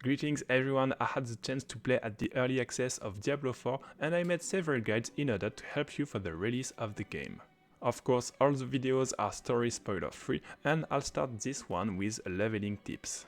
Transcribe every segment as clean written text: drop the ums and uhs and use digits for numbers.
Greetings everyone, I had the chance to play at the early access of Diablo 4 and I made several guides in order to help you for the release of the game. Of course, all the videos are story spoiler free and I'll start this one with leveling tips.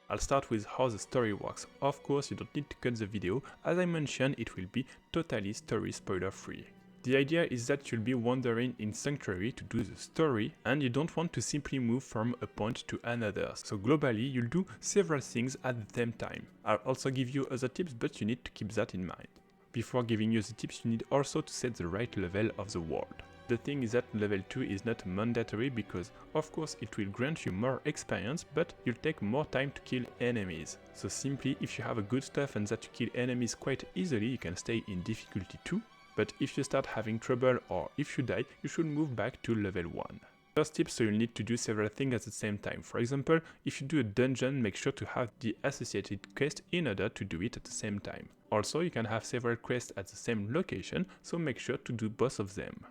I'll start with how the story works. Of course, you don't need to cut the video, as I mentioned it will be totally story spoiler free. The idea is that you'll be wandering in Sanctuary to do the story and you don't want to simply move from a point to another, so globally you'll do several things at the same time. I'll also give you other tips, but you need to keep that in mind. Before giving you the tips, you need also to set the right level of the world. The thing is that level 2 is not mandatory because of course it will grant you more experience, but you'll take more time to kill enemies. So simply, if you have a good stuff and that you kill enemies quite easily, you can stay in difficulty 2. But if you start having trouble or if you die, you should move back to level 1. First tip, so you'll need to do several things at the same time. For example, if you do a dungeon, make sure to have the associated quest in order to do it at the same time. Also, you can have several quests at the same location, so make sure to do both of them.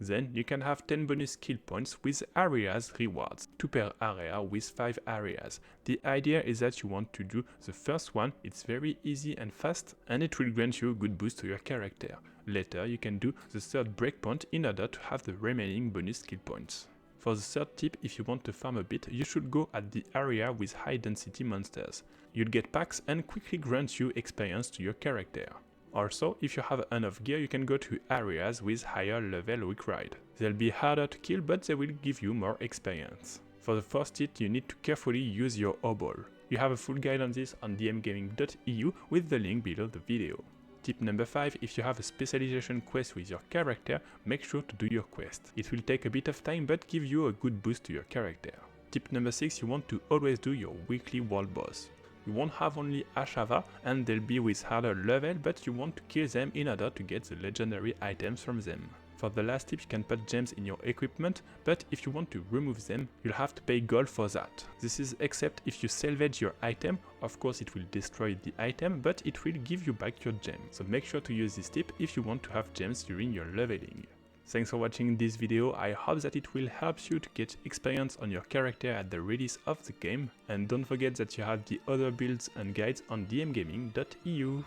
Then you can have 10 bonus skill points with areas rewards, 2 per area with 5 areas. The idea is that you want to do the first one, it's very easy and fast and it will grant you a good boost to your character. Later you can do the third breakpoint in order to have the remaining bonus skill points. For the third tip, if you want to farm a bit, you should go at the area with high density monsters. You'll get packs and quickly grant you experience to your character. Also, if you have enough gear, you can go to areas with higher level required. They'll be harder to kill, but they will give you more experience. For the first tip, you need to carefully use your obol. You have a full guide on this on dmgaming.eu with the link below the video. Tip number 5, if you have a specialization quest with your character, make sure to do your quest. It will take a bit of time but give you a good boost to your character. Tip number 6, you want to always do your weekly world boss. You won't have only Ashava and they'll be with harder level, but you want to kill them in order to get the legendary items from them. For the last tip, you can put gems in your equipment, but if you want to remove them, you'll have to pay gold for that. This is except if you salvage your item, of course it will destroy the item, but it will give you back your gem. So make sure to use this tip if you want to have gems during your leveling. Thanks for watching this video, I hope that it will help you to get experience on your character at the release of the game, and don't forget that you have the other builds and guides on dmgaming.eu.